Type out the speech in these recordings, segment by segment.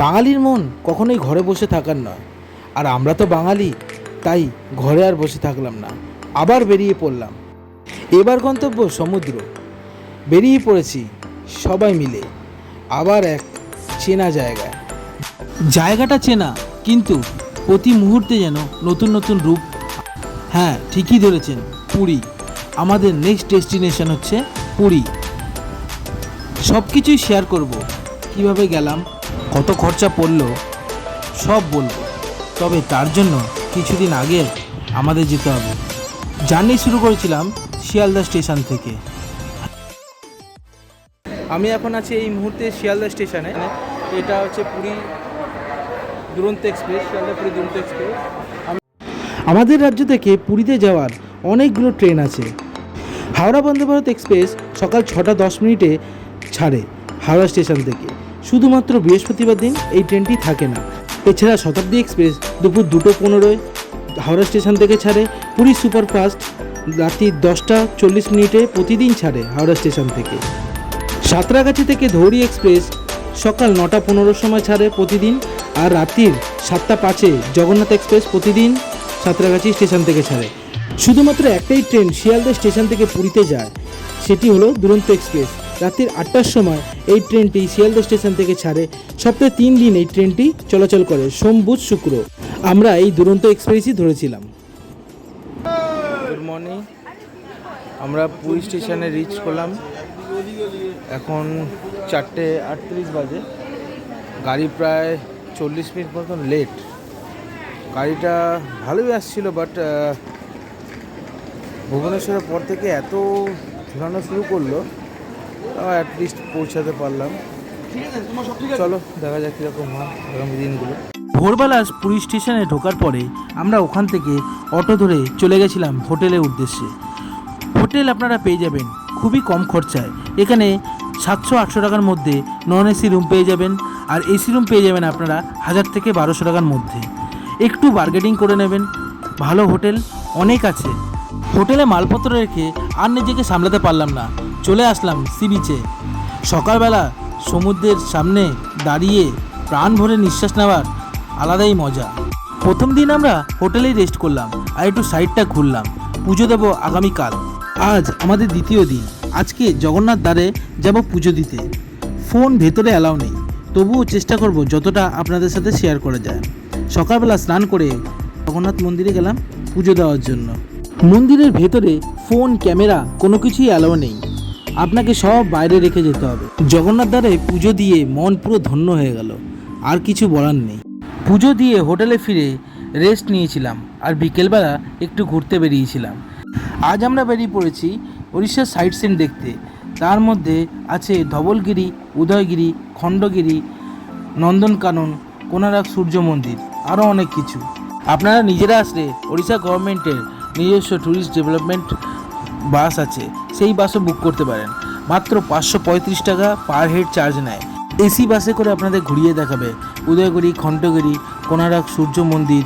বাঙালির মন কখনোই ঘরে বসে থাকার নয়, আর আমরা তো বাঙালি, তাই ঘরে আর বসে থাকলাম না, আবার বেরিয়ে পড়লাম। এবার গন্তব্য সমুদ্র। বেরিয়ে পড়েছি সবাই মিলে আবার এক চেনা জায়গায়। জায়গাটা চেনা, কিন্তু প্রতি মুহূর্তে যেন নতুন নতুন রূপ। হ্যাঁ, ঠিকই ধরেছেন, পুরী। আমাদের নেক্সট ডেস্টিনেশন হচ্ছে পুরী। সব কিছুই শেয়ার করব, কিভাবে গেলাম, কত খরচা পড়লো, সব বলবো। তবে তার জন্য কিছুদিন আগে আমাদের যেতে হবে। জার্নি শুরু করেছিলাম শিয়ালদা স্টেশন থেকে। আমি এখন আছি এই মুহূর্তে শিয়ালদা স্টেশনে। এটা হচ্ছে পুরী দুরন্ত এক্সপ্রেস, শিয়ালদা পুরী দুরন্ত এক্সপ্রেস। আমাদের রাজ্য থেকে পুরীতে যাওয়ার অনেকগুলো ট্রেন আছে। হাওড়া বন্দে ভারত এক্সপ্রেস সকাল 6:10 ছাড়ে হাওড়া স্টেশন থেকে। শুধুমাত্র বৃহস্পতিবার দিন এই ট্রেনটি থাকে না। এছাড়া শতাব্দী এক্সপ্রেস দুপুর 2:15 হাওড়া স্টেশন থেকে ছাড়ে। পুরী সুপারফাস্ট রাত্রি 10:40 প্রতিদিন ছাড়ে হাওড়া স্টেশন থেকে। সাঁতরাগাছি থেকে ধৌড়ি এক্সপ্রেস সকাল 9:15 সময় ছাড়ে প্রতিদিন, আর রাত্রির 7:05 জগন্নাথ এক্সপ্রেস প্রতিদিন সাঁতরাগাছি স্টেশন থেকে ছাড়ে। শুধুমাত্র একটাই ট্রেন শিয়ালদা স্টেশন থেকে পুরীতে যায়, সেটি হলো দুরন্ত এক্সপ্রেস। রাত্রির 8টার সময় এই ট্রেনটি শিয়ালদা স্টেশন থেকে ছাড়ে। সপ্তাহে 3 দিন এই ট্রেনটি চলাচল করে, সোম, বুধ, শুক্র। আমরা এই দুরন্ত এক্সপ্রেসই ধরেছিলাম। গুড মর্নিং, আমরা পুরী স্টেশনে রিচ করলাম। এখন 4:38 বাজে। গাড়ি প্রায় 40 মিনিট মতন লেট। গাড়িটা ভালোই আসছিল, বাট ভুবনেশ্বরের পর থেকে এত ঝুলানো শুরু করলো, অ্যাটলিস্ট পৌঁছাতে পারলাম। চলো দেখা যাক কীরকম হয় আগামী দিনগুলো। ভোরবেলা পুরী স্টেশনে ঢোকার পরে আমরা ওখান থেকে অটো ধরে চলে গেছিলাম হোটেলের উদ্দেশ্যে। হোটেল আপনারা পেয়ে যাবেন খুবই কম খরচায়। এখানে 700-800 টাকার মধ্যে নন এসি রুম পেয়ে যাবেন, আর এসি রুম পেয়ে যাবেন আপনারা 1000 থেকে 1200 টাকার মধ্যে। একটু বার্গেনিং করে নেবেন। ভালো হোটেল অনেক আছে। হোটেলে মালপত্র রেখে আর নিজেকে সামলাতে পারলাম না, চলে আসলাম সি বিচে। সকালবেলা সমুদ্রের সামনে দাঁড়িয়ে প্রাণ ভরে নিঃশ্বাস নেওয়ার আলাদাই মজা। প্রথম দিন আমরা হোটেলেই রেস্ট করলাম আর একটু সাইডটা ঘুরলাম। পুজো দেব আগামীকাল। আজ আমাদের দ্বিতীয় দিন। আজকে জগন্নাথ দ্বারে যাব পুজো দিতে। ফোন ভেতরে অ্যালাউ নেই, তবুও চেষ্টা করব যতটা আপনাদের সাথে শেয়ার করা যায়। সকালবেলা স্নান করে জগন্নাথ মন্দিরে গেলাম পুজো দেওয়ার জন্য। মন্দিরের ভেতরে ফোন, ক্যামেরা কোনো কিছুই অ্যালাউ নেই, আপনাকে সব বাইরে রেখে যেতে হবে। জগন্নাথ দ্বারে পুজো দিয়ে মন পুরো ধন্য হয়ে গেল, আর কিছু বলার নেই। পুজো দিয়ে হোটেলে ফিরে রেস্ট নিয়েছিলাম, আর বিকেলবেলা একটু ঘুরতে বেরিয়েছিলাম। আজ আমরা বেরিয়ে পড়েছি উড়িষ্যার সাইট সিন দেখতে। তার মধ্যে আছে ধবলগিরি, উদয়গিরি, খণ্ডগিরি, নন্দনকানন, কোনারক সূর্য মন্দির, আরও অনেক কিছু। আপনারা নিজেরা আসলে ওড়িশা গভর্নমেন্টের নিজস্ব ট্যুরিস্ট ডেভেলপমেন্ট বাস আছে, সেই বাসও বুক করতে পারেন। মাত্র 535 টাকা পার হেড চার্জ নেয়। এসি বাসে করে আপনাদের ঘুরিয়ে দেখাবে উদয়গিরি, খণ্ডগিরি, কোনারক সূর্য মন্দির,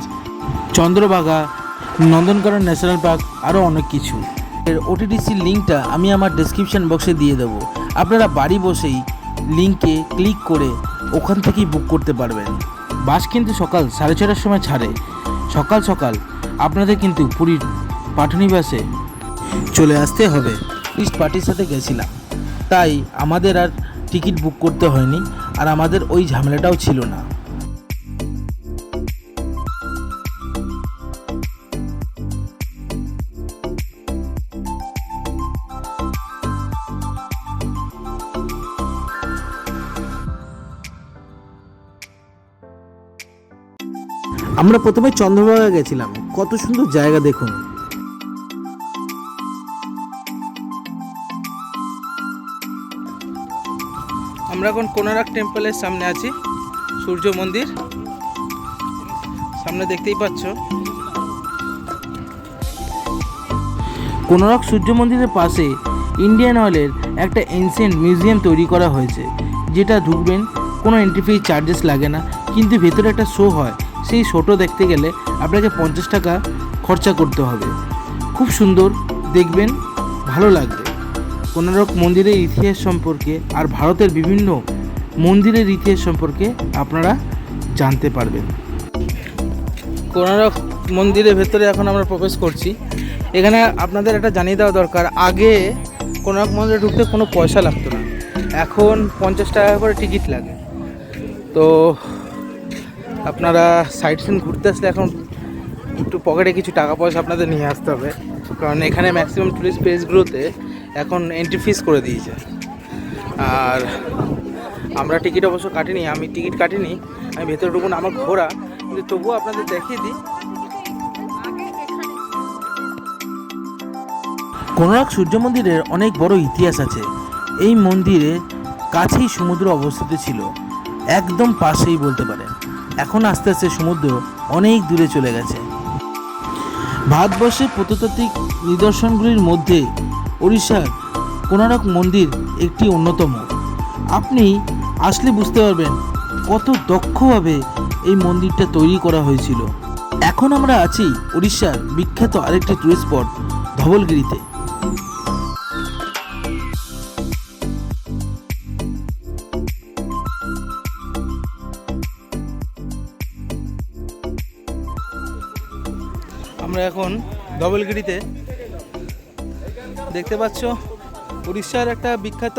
চন্দ্রভাগা, নন্দনকানন ন্যাশনাল পার্ক, আরও অনেক কিছু। এর ওটিটিসির লিঙ্কটা আমি আমার ডেসক্রিপশন বক্সে দিয়ে দেবো। আপনারা বাড়ি বসেই লিঙ্কে ক্লিক করে ওখান থেকেই বুক করতে পারবেন। বাস কিন্তু সকাল 6:30টার সময় ছাড়ে। সকাল সকাল আপনাদের কিন্তু পুরীর পাটনিবাসে চলে আসতে হবে। টুরিস্ট পার্টির সাথে গেছিলাম, তাই আমাদের আর টিকিট বুক করতে হয়নি, আর আমাদের ওই ঝামেলাটাও ছিল না। আমরা প্রথমে চন্দ্রভাগা গেছিলাম। কত সুন্দর জায়গা দেখুন। আমরা এখন কোনারক টেম্পলের সামনে আছি, সূর্য মন্দির সামনে দেখতেই পাচ্ছ। কোনারক সূর্য মন্দিরের পাশে ইন্ডিয়ান অয়েলের একটা এনসিয়েন্ট মিউজিয়াম তৈরি করা হয়েছে, যেটা ঢুকবেন কোনো এন্ট্রি ফি চার্জেস লাগে না, কিন্তু ভেতরে একটা শো হয়। সেই শোটা দেখতে গেলে আপনাকে 50 টাকা খরচা করতে হবে। খুব সুন্দর, দেখবেন, ভালো লাগবে। কোনারক মন্দিরের ইতিহাস সম্পর্কে আর ভারতের বিভিন্ন মন্দিরের ইতিহাস সম্পর্কে আপনারা জানতে পারবেন। কোণারক মন্দিরের ভেতরে এখন আমরা প্রবেশ করছি। এখানে আপনাদের একটা জানিয়ে দেওয়া দরকার, আগে কোণারক মন্দিরে ঢুকতে কোনো পয়সা লাগতো না, এখন 50 টাকা করে টিকিট লাগে। তো আপনারা সাইট সিন ঘুরতে আসলে এখন একটু পকেটে কিছু টাকা পয়সা আপনাদের নিয়ে আসতে হবে, কারণ এখানে ম্যাক্সিমাম টুরিস্ট প্লেসগুলোতে এখন এন্ট্রি ফিস করে দিয়েছে। আর আমরা টিকিট অবশ্য কাটিনি, আমি টিকিট কাটিনি, আমি ভেতরে ঢুকুন আমার ঘোরা, কিন্তু তবুও আপনাদের দেখিয়ে দিই। কোণারক সূর্য মন্দিরের অনেক বড় ইতিহাস আছে। এই মন্দিরে কাছেই সমুদ্র অবস্থিত ছিল, একদম পাশেই বলতে পারেন। এখন আস্তে আস্তে সমুদ্র অনেক দূরে চলে গেছে। ভারতবর্ষের প্রত্নতাত্ত্বিক নিদর্শনগুলির মধ্যে ওড়িশার কোণারক মন্দির একটি অন্যতম। আপনি আসলে বুঝতে পারবেন কত দক্ষভাবে এই মন্দিরটা তৈরি করা হয়েছিল। এখন আমরা আছি উড়িষ্যার বিখ্যাত আরেকটি টুরিস্ট স্পট ধবলগিরিতে। আমরা এখন ধবলগিরিতে, দেখতে পাচ্ছ উড়িষ্যার একটা বিখ্যাত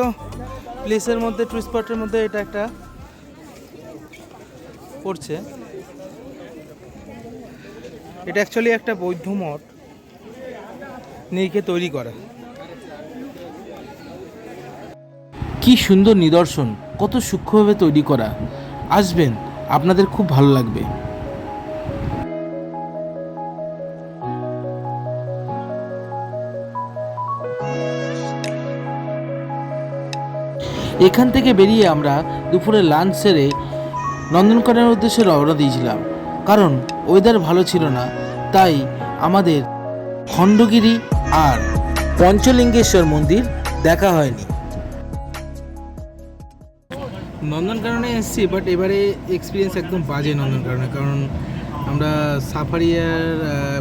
প্লেসের মধ্যে, টুরিস্ট স্পটের মধ্যে এটা একটা পড়ছে। এটা অ্যাকচুয়ালি একটা বৌদ্ধ মঠ নিয়ে তৈরি করা। কি সুন্দর নিদর্শন, কত সূক্ষ্মভাবে তৈরি করা। আসবেন, আপনাদের খুব ভালো লাগবে। এখান থেকে বেরিয়ে আমরা দুপুরে লাঞ্চ সেরে নন্দনকাননের উদ্দেশ্যে রওনা দিয়েছিলাম, কারণ ওয়েদার ভালো ছিল না, তাই আমাদের খণ্ডগিরি আর পঞ্চলিঙ্গেশ্বর মন্দির দেখা হয়নি। নন্দনকাননে এসেছি, বাট এবারে এক্সপিরিয়েন্স একদম বাজে নন্দনকাননে, কারণ আমরা সাফারি আর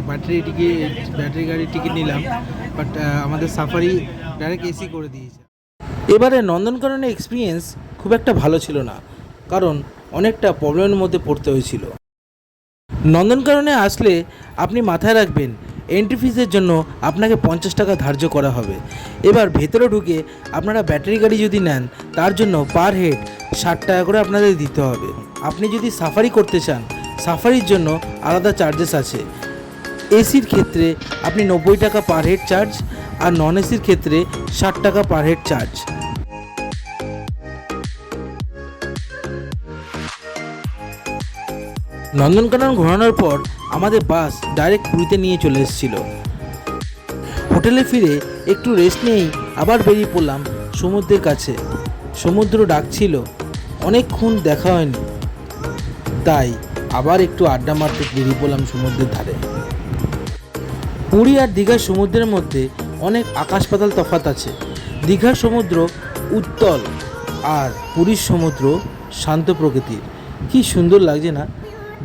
ব্যাটারি গাড়ির টিকিট নিলাম, বাট আমাদের সাফারি ডাইরেক্ট এসি করে দিয়েছে। এবারে নন্দনকাননের এক্সপিরিয়েন্স খুব একটা ভালো ছিল না, কারণ অনেকটা প্রবলেমের মধ্যে পড়তে হয়েছিল। নন্দনকাননে আসলে আপনি মাথায় রাখবেন, এন্ট্রি ফিসের জন্য আপনাকে 50 টাকা ধার্য করা হবে। এবার ভেতরে ঢুকে আপনারা ব্যাটারি গাড়ি যদি নেন, তার জন্য পার হেড 60 টাকা করে আপনাদের দিতে হবে। আপনি যদি সাফারি করতে চান, সাফারির জন্য আলাদা চার্জেস আছে। এসির ক্ষেত্রে আপনি 90 টাকা পার হেড চার্জ, আর নন এসির ক্ষেত্রে 60 টাকা পার হেড চার্জ। নন্দনকানন ঘোরানোর পর আমাদের বাস ডাইরেক্ট পুরীতে নিয়ে চলে এসেছিল। হোটেলে ফিরে একটু রেস্ট নিয়েই আবার বেরিয়ে পড়লাম সমুদ্রের কাছে। সমুদ্র ডাকছিল, অনেকক্ষণ দেখা হয়নি, তাই আবার একটু আড্ডা মারতে বেরিয়ে পড়লাম সমুদ্রের ধারে। পুরী আর দীঘার সমুদ্রের মধ্যে অনেক আকাশ পাতাল তফাৎ আছে। দীঘার সমুদ্র উত্তল আর পুরীর সমুদ্র শান্ত প্রকৃতির। কি সুন্দর লাগছে না,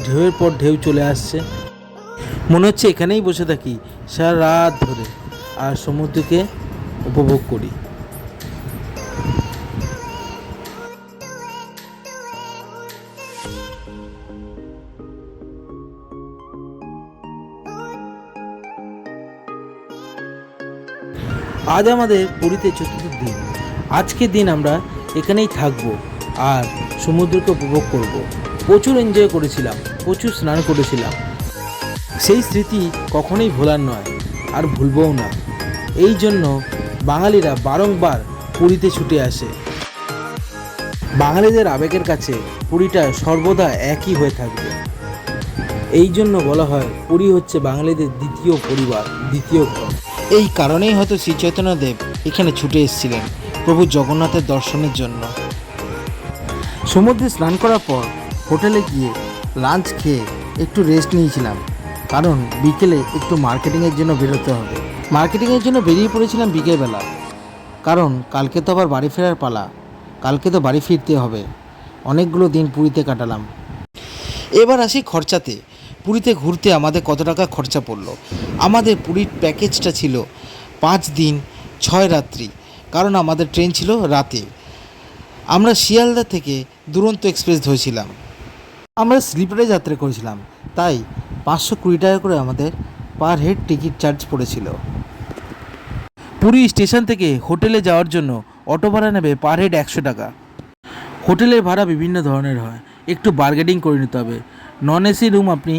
ঢেউয়ের পর ঢেউ চলে আসছে, মনে হচ্ছে এখানেই বসে থাকি সারা রাত ধরে আর সমুদ্রকে উপভোগ করি। আজ আমাদের পুরীতে চতুর্থ দিন। আজকের দিন আমরা এখানেই থাকবো আর সমুদ্রকে উপভোগ করব। প্রচুর এনজয় করেছিলাম, প্রচুর স্নান করেছিলাম। সেই স্মৃতি কখনোই ভোলার নয়, আর ভুলবও না। এই জন্য বাঙালিরা বারংবার পুরীতে ছুটে আসে। বাঙালিদের আবেগের কাছে পুরীটা সর্বদা একই হয়ে থাকবে। এই জন্য বলা হয় পুরী হচ্ছে বাঙালিদের দ্বিতীয় পরিবার, দ্বিতীয় ঘর। এই কারণেই হয়তো শ্রী চৈতন্যদেব এখানে ছুটে এসেছিলেন প্রভু জগন্নাথের দর্শনের জন্য। সমুদ্রে স্নান করার পর হোটেলে গিয়ে লাঞ্চ খেয়ে একটু রেস্ট নিয়েছিলাম, কারণ বিকেলে একটু মার্কেটিংয়ের জন্য বেরোতে হবে। মার্কেটিংয়ের জন্য বেরিয়ে পড়েছিলাম বিকেলবেলা, কারণ কালকে তো আবার বাড়ি ফেরার পালা। কালকে তো বাড়ি ফিরতে হবে। অনেকগুলো দিন পুরীতে কাটালাম। এবার আসি খরচাতে। পুরীতে ঘুরতে আমাদের কত টাকা খরচা পড়লো। আমাদের পুরীর প্যাকেজটা ছিল 5 দিন 6 রাত্রি, কারণ আমাদের ট্রেন ছিল রাতে। আমরা শিয়ালদা থেকে দুরন্ত এক্সপ্রেস ধরেছিলাম। আমরা স্লিপারে যাত্রা করেছিলাম, তাই 520 টাকা করে আমাদের পার হেড টিকিট চার্জ পড়েছিল। পুরী স্টেশন থেকে হোটেলে যাওয়ার জন্য অটো ভাড়া নেবে পার হেড 100 টাকা। হোটেলের ভাড়া বিভিন্ন ধরনের হয়, একটু বার্গেনিং করে নিতে হবে। নন এসি রুম আপনি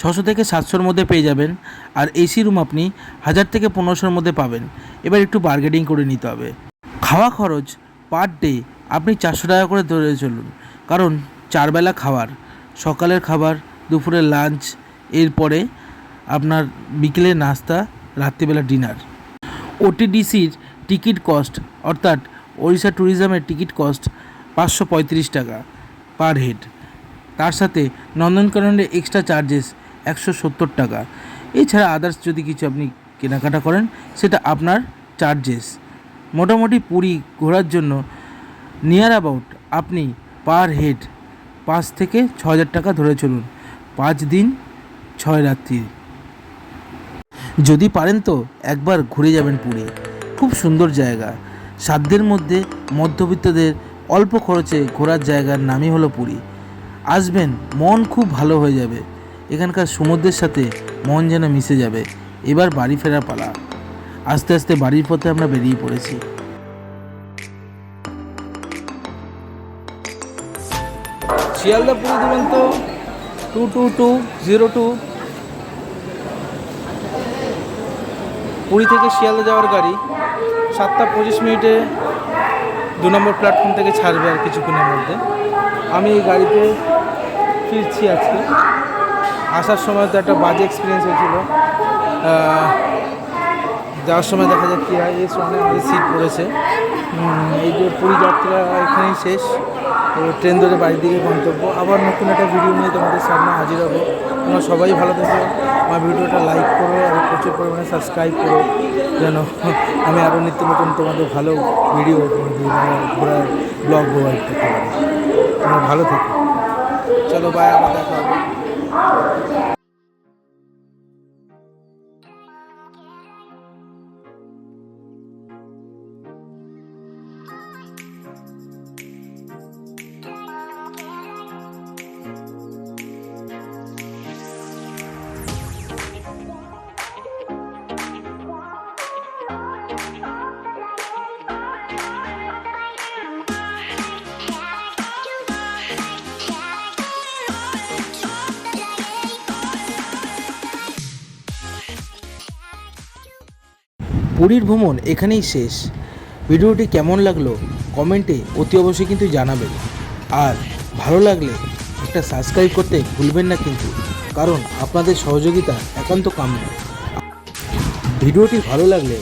600 থেকে 700-র মধ্যে পেয়ে যাবেন, আর এসি রুম আপনি 1000 থেকে 1500-র মধ্যে পাবেন। এবার একটু বার্গেনিং করে নিতে হবে। খাওয়া খরচ পার ডে আপনি 400 টাকা করে ধরে চলুন, কারণ 4 বেলা খাবার, সকালের খাবার, দুপুরের লাঞ্চ, এরপরে আপনার বিকেলের নাস্তা, রাত্রিবেলা ডিনার। ওটিডিসির টিকিট কস্ট অর্থাৎ ওড়িশা ট্যুরিজমের টিকিট কস্ট 535 টাকা পার হেড। তার সাথে নন্দনকাননের এক্সট্রা চার্জেস 170 টাকা। এছাড়া আদার্স যদি কিছু আপনি কেনাকাটা করেন সেটা আপনার চার্জেস। মোটামুটি পুরী ঘোরার জন্য নিয়ার অ্যাবাউট আপনি পার হেড 5 থেকে 6,000 টাকা ধরে চলুন, 5 দিন 6 রাত্রি। যদি পারেন তো একবার ঘুরে যাবেন পুরী, খুব সুন্দর জায়গা। সাধ্যের মধ্যে মধ্যবিত্তদের অল্প খরচে ঘোরার জায়গার নামই হলো পুরী। আসবেন, মন খুব ভালো হয়ে যাবে। এখানকার সমুদ্রের সাথে মন যেন মিশে যাবে। এবার বাড়ি ফেরার পালা। আস্তে আস্তে বাড়ির পথে আমরা বেরিয়ে পড়েছি। শিয়ালদা পুরী দুরন্ত 22202 পুরী থেকে শিয়ালদা যাওয়ার গাড়ি 7টা 25 মিনিটে 2 নম্বর প্ল্যাটফর্ম থেকে ছাড়বে আর কিছুক্ষণের মধ্যে। আমি এই গাড়িতে ফিরছি আজকে। আসার সময় তো একটা বাজে এক্সপিরিয়েন্স হয়েছিল, যাওয়ার সময় দেখা যাক কী হয়। এই সময় আমাদের সিট পড়েছে। এই যে পুরী যাত্রা এখানেই শেষ। ট্রেন ধরে বাড়ির দিকে গন্তব্য। আবার নতুন একটা ভিডিও নিয়ে তোমাদের সামনে হাজির হবো। তোমরা সবাই ভালো থেকো, আমার ভিডিওটা লাইক করো আর প্রচুর পরিমাণে সাবস্ক্রাইব করো, যেন আমি আরও নিত্য নতুন তোমাদের ভালো ভিডিও ঘোরার ব্লগ প্রোভাইড করতে পারি। তোমরা ভালো থেকো, চলো বাই, আবার দেখা হবে। পুরীর ভ্রমণ এখানেই শেষ। ভিডিওটি কেমন লাগলো কমেন্টে অতি অবশ্যই কিন্তু জানাবেন, আর ভালো লাগলে একটা সাবস্ক্রাইব করতে ভুলবেন না কিন্তু, কারণ আপনাদের সহযোগিতা একান্ত কাম্য। ভিডিওটি ভালো লাগলে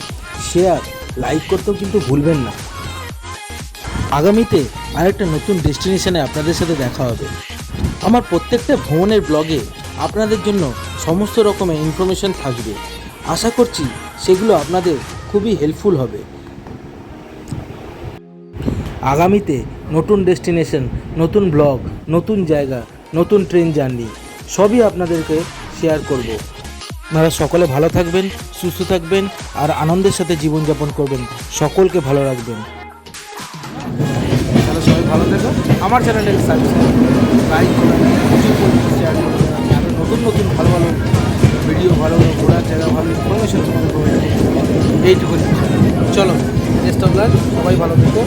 শেয়ার লাইক করতেও কিন্তু ভুলবেন না। আগামীতে আরেকটা নতুন ডেস্টিনেশনে আপনাদের সাথে দেখা হবে। আমার প্রত্যেকটা ভ্রমণের ব্লগে আপনাদের জন্য সমস্ত রকমের ইনফরমেশন থাকবে। আশা করছি সেগুলো আপনাদের খুবই হেল্পফুল হবে। আগামীতে নতুন ডেস্টিনেশন, নতুন ব্লগ, নতুন জায়গা, নতুন ট্রেন জার্নি সবই আপনাদেরকে শেয়ার করব। আপনারা সকলে ভালো থাকবেন, সুস্থ থাকবেন আর আনন্দের সাথে জীবনযাপন করবেন। সকলকে ভালো রাখবেন। তাহলে সবাই ভালো থাকো। আমার চ্যানেলটাকে সাবস্ক্রাইব লাইক করবেন, শেয়ার করবেন। আমি আরও নতুন নতুন ভালো ভালো ভিডিও, ভালো ভালো ঘোরার জায়গা, ভালো ইনফরমেশন তোমাদের প্রোভাইড করবো। এইটুকুনি, চলো বেস্ট অফ লাক, সবাই ভালো থেকো।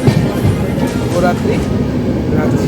ও রাত্রি রাখছি।